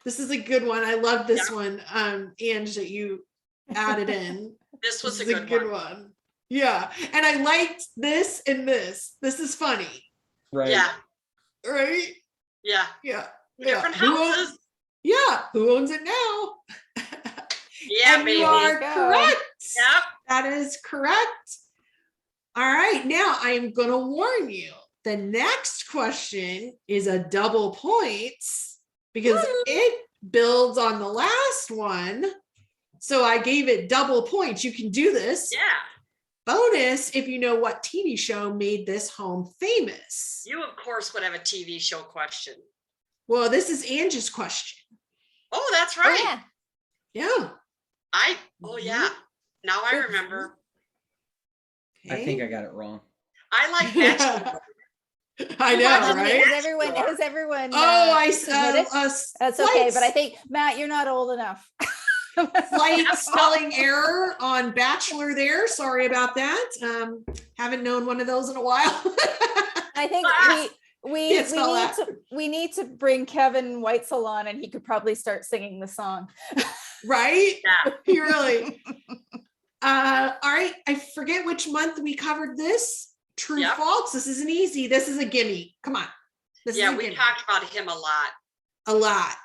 This is a good one. I love this one, Ange, that you added in. This was a good one. Yeah. And I liked this and this. This is funny. Right. Yeah. Right? Yeah. Yeah. Different houses. Who owns it now? Yeah, and baby. you are correct. Yep. That is correct. All right. Now I am going to warn you. The next question is a double points because it builds on the last one. So I gave it double points. You can do this. Yeah. Bonus if you know what TV show made this home famous. You, of course, would have a TV show question. Well, this is Angie's question. Oh, that's right. Yeah. Yeah. Now I remember. Okay. I think I got it wrong. I like Bachelor. I know, right? Has everyone? Submitted? That's okay, but I think Matt, you're not old enough. Slight spelling error on Bachelor there. Sorry about that. Haven't known one of those in a while. I think we need to bring Kevin Weitzel on, and he could probably start singing the song. Right? Yeah. You really. All right. I forget which month we covered this. True, false. This isn't easy. This is a gimme. Come on. We talked about him a lot. A lot.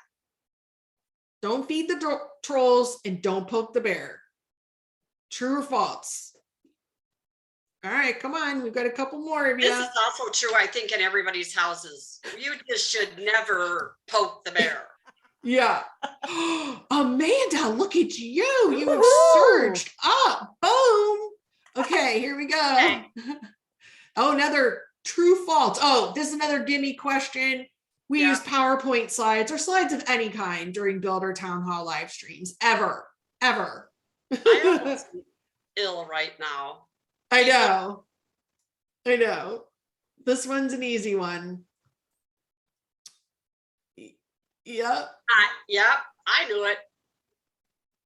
Don't feed the trolls and don't poke the bear. True or false? All right, come on. We've got a couple more of you. This is also true, I think, in everybody's houses. You just should never poke the bear. Yeah. Amanda, look at you. You have surged up. Boom. Okay, here we go. Okay. Oh, another true false. Oh, this is another gimme question. We use PowerPoint slides or slides of any kind during Builder Town Hall live streams. Ever. I almost ill right now. I know. This one's an easy one. Yep. I knew it.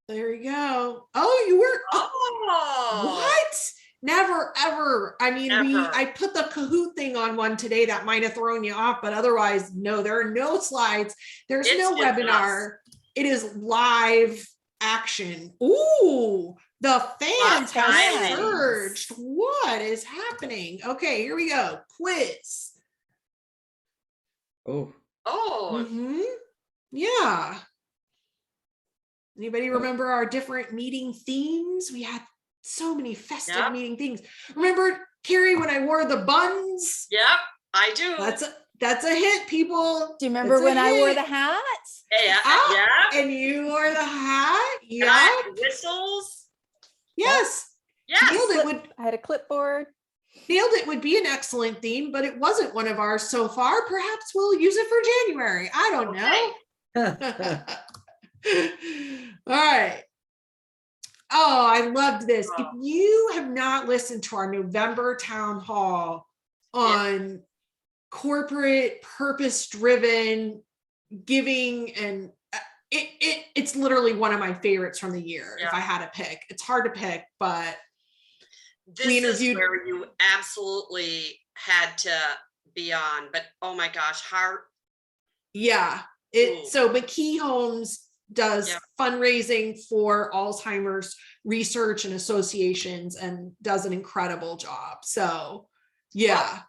There you go. Oh, you were. Oh. What? Never, ever. I mean, Never. I put the Kahoot thing on one today that might have thrown you off, but otherwise, no, there are no slides. There's It's no just webinar. It is live action. Ooh, the fans have Fans. surged. What is happening? Okay, here we go. Quiz. Oh, Oh, Mm-hmm. Yeah. Anybody remember our different meeting themes? We had so many festive Yep. meeting things. Remember, Carrie, when I wore the buns? yep, I do. That's a hit, people. Do you remember when I wore the hat? Yeah, Ah, yeah. and you wore the hat? And Yeah. I had whistles. Yes. Yes. I had a clipboard. Nailed it would be an excellent theme, but it wasn't one of ours so far. Perhaps we'll use it for January. I don't know. All right. Oh, I loved this. If you have not listened to our November town hall on corporate purpose-driven giving, and it's literally one of my favorites from the year. If I had to pick, it's hard to pick, but This is where you absolutely had to be on, but oh my gosh, yeah. So McKee Homes does fundraising for Alzheimer's research and associations and does an incredible job. So yeah,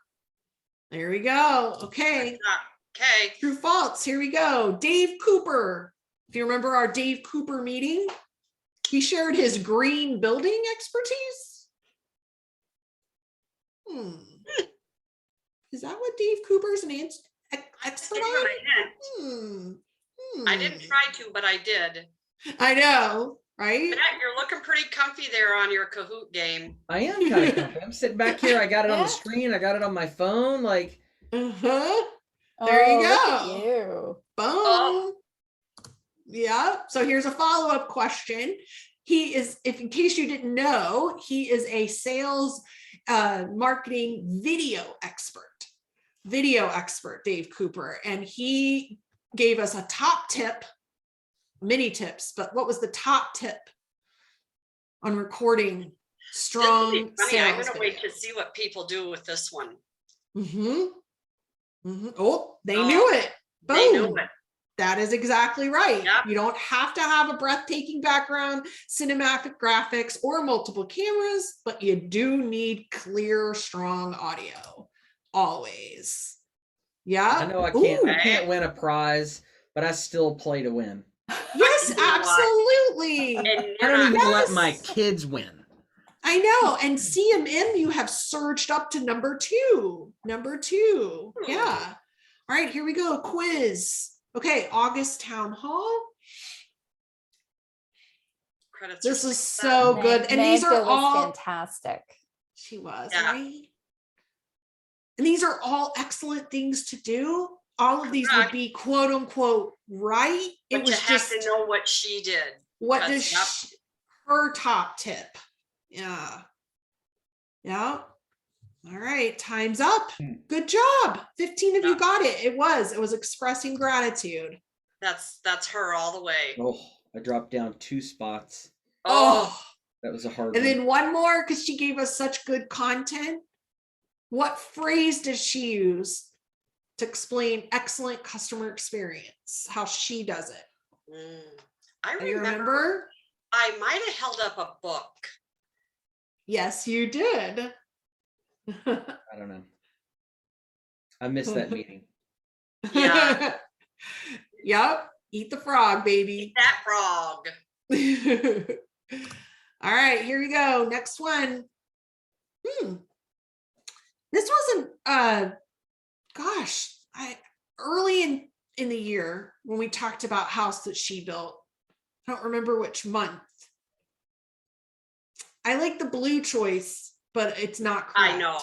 there we go. Okay. Okay. True false. Here we go. Dave Cooper. If you remember our Dave Cooper meeting, he shared his green building expertise. Is that what Dave Cooper's an expert on? I didn't try to, but I did. I know, right? Matt, you're looking pretty comfy there on your Kahoot game. I am kind of comfy. I'm sitting back here. I got it on the screen. I got it on my phone. Like, there you go. Look at you. Boom. Yeah. So here's a follow-up question. He is, if in case you didn't know, he is a sales marketing video expert, Dave Cooper. And he gave us a top tip, many tips, but what was the top tip on recording strong sales? I'm going to wait to see what people do with this one. Oh, they knew it. Boom. They knew it. That is exactly right. Yep. You don't have to have a breathtaking background, cinematic graphics, or multiple cameras, but you do need clear, strong audio. Always. Yeah. I know I can't win a prize, but I still play to win. Yes, absolutely. I don't even let my kids win. I know. And CMM, you have surged up to number two. Yeah. All right, here we go. Quiz. Okay, August Town Hall. This is so good. And these are all fantastic. She was, right? And these are all excellent things to do. All of these would be quote unquote right. But you have to know what she did. What is her top tip? Yeah. All right, time's up. Good job. 15 of you got it. It was expressing gratitude. That's her all the way. Oh, I dropped down 2 spots. Oh, that was a hard one. And then one more, because she gave us such good content. What phrase does she use to explain excellent customer experience? How she does it? I remember. I might have held up a book. Yes, you did. I don't know. I missed that meeting. Yeah. Yep. Eat the frog, baby. Eat that frog. All right, here we go. Next one. This wasn't early in the year when we talked about house that she built. I don't remember which month. I like the blue choice, but it's not correct. I know.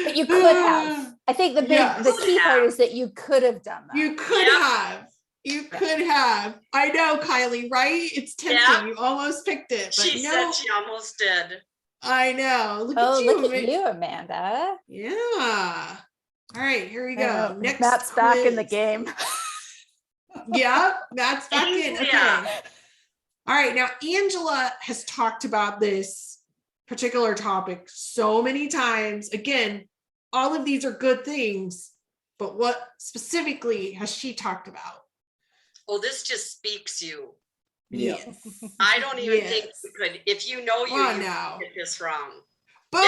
But you could have. I think the key part is that you could have done that. You could have. You could have. I know, Kylie, right? It's tempting. Yeah. You almost picked it. But She said she almost did. I know. Look at you, Amanda. Yeah. All right, here we go. Next, Matt's back in the game. Yeah, Matt's back in. Okay. All right, now Angela has talked about this particular topic so many times. Again, all of these are good things, but what specifically has she talked about? Oh, this just speaks you. Yeah. Yes. I don't even think Yes. you could, if you know you, Come on you now. get this wrong. Boom.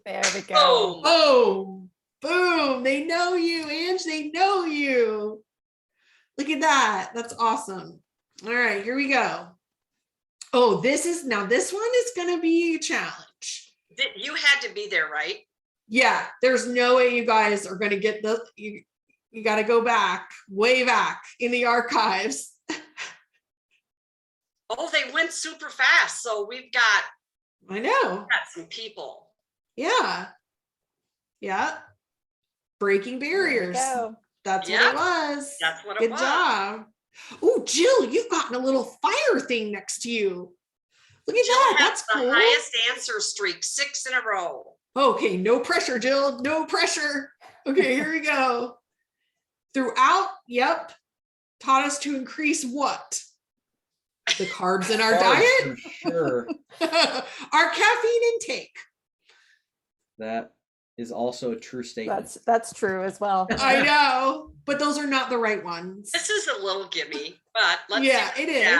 Yeah. There we go. Boom. Boom. Boom. They know you, Ange. They know you. Look at that. That's awesome. All right, here we go. Oh, this one is going to be a challenge. You had to be there, right? Yeah, there's no way you guys are going to get you got to go back, way back in the archives. Oh, they went super fast. So we've got I know. some people. Yeah. Yeah. Breaking There we barriers. go. That's what Yeah, it was. that's what it Good was. job. Oh, Jill, you've gotten a little fire thing next to you. Look at Jill that. has That's the cool. highest answer streak, 6 in a row. Okay, no pressure, Jill. No pressure. Okay, here we go. Throughout, yep, taught us to increase what? The carbs in our Carbs, diet? for sure. Our caffeine intake. That is also a true statement. That's true as well. I know, but those are not the right ones. This is a little gimme, but let's Yeah, see. it is.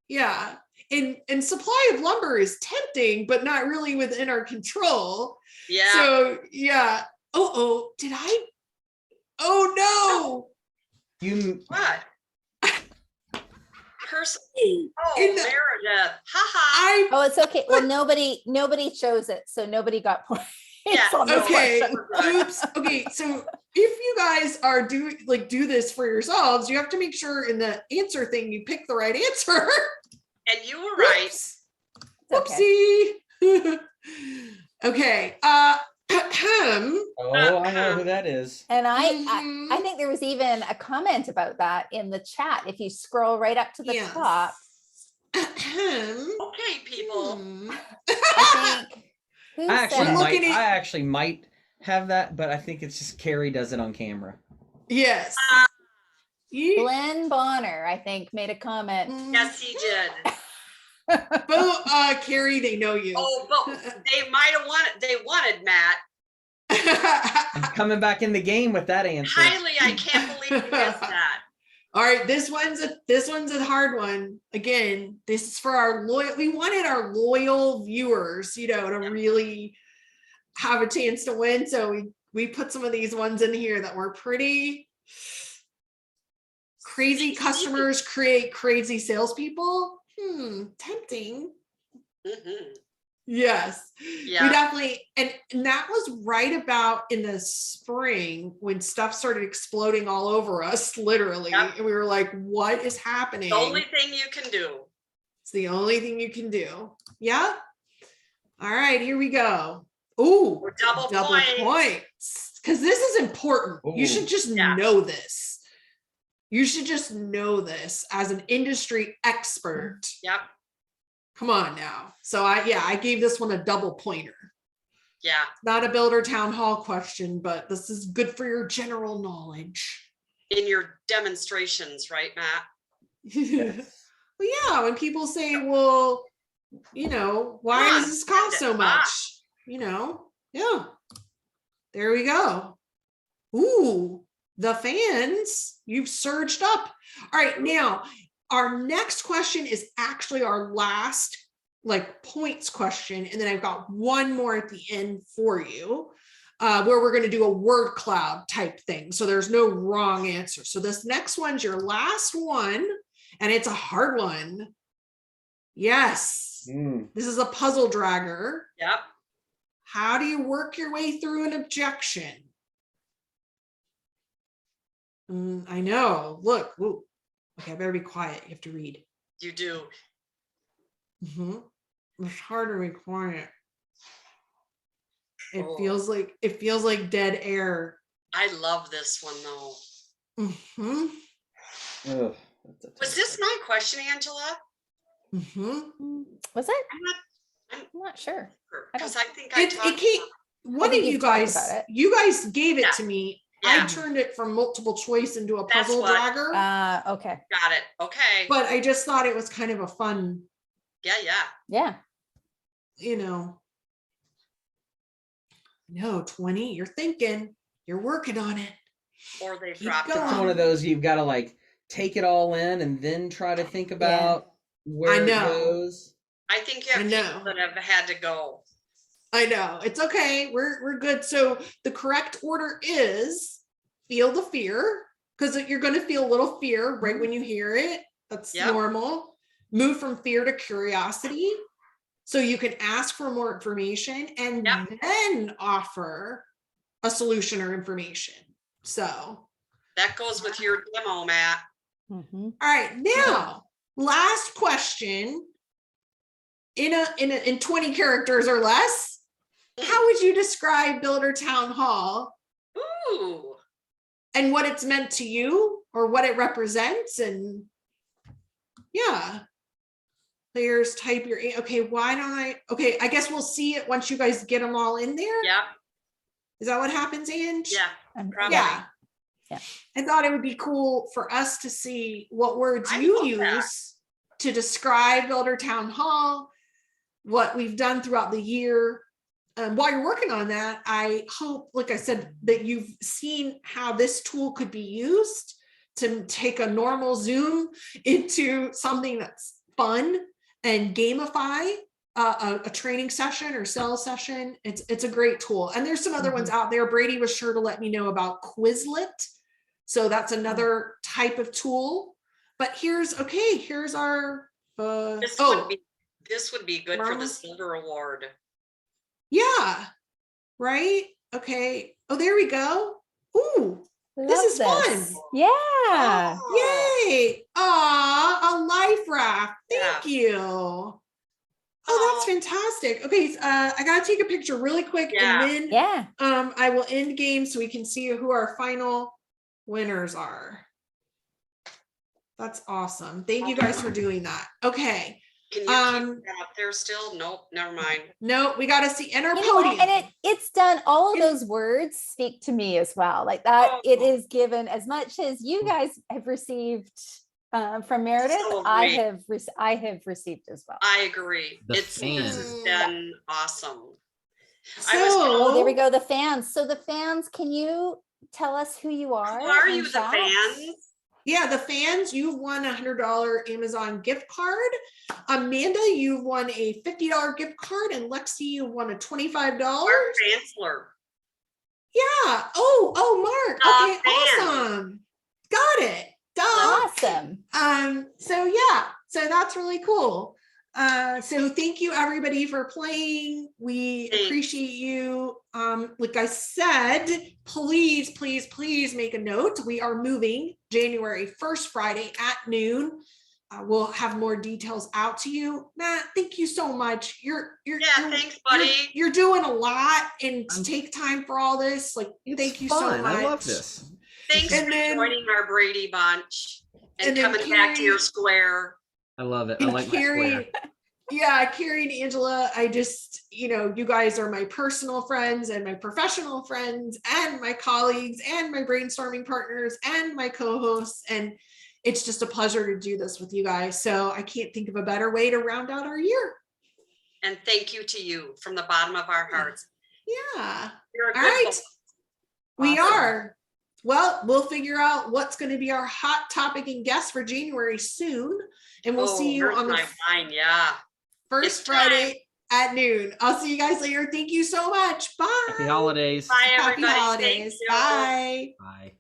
Yeah. And supply of lumber is tempting, but not really within our control. Yeah. So yeah. Oh, did I? Oh no. What? In the- Meredith. Ha Oh, it's okay. Well, nobody chose it, so nobody got points Yeah, on this Okay. question. Oops. Okay. So if you guys are do this for yourselves, you have to make sure in the answer thing you pick the right answer. And you were right. Whoops. It's okay. Whoopsie. Okay. Oh, I know who that is. And I Mhm. think there was even a comment about that in the chat. If you scroll right up to the Yes. top, Okay, people. I think who I said We're it? actually might have that, but I think it's just Carrie does it on camera. Yes. Glenn Bonner, I think, made a comment. Yes, he did. But Carrie, they know you. Oh, but they might have wanted. They wanted Matt. I'm coming back in the game with that answer. Highly, I can't believe you missed that. All right, this one's a hard one. Again, this is for our loyal. We wanted our loyal viewers, to really have a chance to win. So we put some of these ones in here that were pretty crazy. Customers create crazy salespeople. Tempting. Mm-hmm. Yes. Yeah. We definitely, and that was right about in the spring when stuff started exploding all over us, literally. Yep. And we were like, what is happening? The only thing you can do. It's the only thing you can do. Yeah. All right, here we go. Ooh, We're double points. Because this is important. You Ooh. should just know this. You should just know this as an industry expert. Yep. Come on now. So I gave this one a double pointer. Yeah. Not a builder town hall question, but this is good for your general knowledge. In your demonstrations, right, Matt? Well, yeah, when people say, well, why does this cost so much? Yeah. There we go. Ooh, the fans, you've surged up. All right, now our next question is actually our last points question. And then I've got one more at the end for you, where we're going to do a word cloud type thing. So there's no wrong answer. So this next one's your last one, and it's a hard one. Yes. This is a puzzle dragger. Yep. How do you work your way through an objection? I know. Look. Ooh. Okay, I better be quiet. You have to read. You do. It's hard to be quiet. It Oh. feels like dead air. I love this one though. Ugh, that's a Was tough this one. my question, Angela? Was it? I'm I'm not sure. Because I think I It talked came. about- One think of you you've talked guys, about it. you guys gave it Yeah. to me, I Yeah. turned it from multiple choice into a That's puzzle what- dragger, Okay. Got it. Okay. but I just thought it was kind of a fun, Yeah, yeah. Yeah. you know. No, 20, you're thinking, you're working on it. Or they've Keep dropped it going. It's off. one of those you've got to like take it all in and then try to think about where it know. goes. I think you have I people know. that have had to go. I know, it's okay, we're good. So the correct order is feel the fear, because you're going to feel a little fear right when you hear it. That's Yep. normal. Move from fear to curiosity, so you can ask for more information and Yep. then offer a solution or information. So, That goes with your demo, Matt. Mhm. all right, now last question in 20 characters or less. How would you describe Builder Town Hall Ooh. and what it's meant to you or what it represents? And yeah, players type your, okay, why don't I, okay, I guess we'll see it once you guys get them all in there. Yep. Is that what happens, Ange? Yeah. Probably. Yeah. Yeah. I thought it would be cool for us to see what words I you love that. use to describe Builder Town Hall, what we've done throughout the year. While you're working on that, I hope, like I said, that you've seen how this tool could be used to take a normal Zoom into something that's fun and gamify a training session or sales session. It's a great tool. And there's some other ones out there. Brady was sure to let me know about Quizlet. So that's another type of tool. But here's our This would be good for the Marla? Silver Award. Yeah, right. Okay. Oh, there we go. Ooh, this Love is fun. Yeah. Oh. Yay. Aw, a life raft. Thank Yeah. you. Oh, Oh. that's fantastic. Okay, I gotta take a picture really quick Yeah. and then Yeah. I will end game so we can see who our final winners are. That's awesome. Thank you guys for doing that. Okay. Can you keep that up there still? Nope, never mind. No, we gotta see enter You know, podium. and it's done, all of It's- those words speak to me as well. Like that, it Oh. is given as much as you guys have received from Meredith, So I agree. have received as well. I agree. This fans. has been awesome. Oh, there we So go. The fans. So the fans, can you tell us who you are? Who are in you, the chat? fans? yeah, the fans, you've won a $100 Amazon gift card. Amanda, you've won a $50 gift card, and Lexi, you won a $25. Mark Chancellor. Yeah. Oh, Mark. Okay, fan. awesome. Got it. Duh. Awesome. So yeah, so that's really cool. So thank you everybody for playing. We Thanks. appreciate you. Like I said, please make a note. We are moving January 1st, Friday at noon. We'll have more details out to you. Matt, thank you so much. Yeah, thanks, buddy. You're doing a lot, and to take time for all this, like, It's thank you fun. so much. I love this. Thanks And for then- joining our Brady bunch and and then coming back to your Carrie- square. I love it. I like my Carrie, square. yeah, Carrie and Angela, I just, you guys are my personal friends and my professional friends and my colleagues and my brainstorming partners and my co-hosts. And it's just a pleasure to do this with you guys. So I can't think of a better way to round out our year. And thank you to you from the bottom of our hearts. Yeah. You're a All good right. boss. We Awesome. are. Well, we'll figure out what's going to be our hot topic and guest for January soon. And we'll see you where's on the my wine? Yeah. first It's time. Friday at noon. I'll see you guys later. Thank you so much. Bye. Happy holidays. Bye, Happy everybody. holidays. Thank you. Bye. Bye.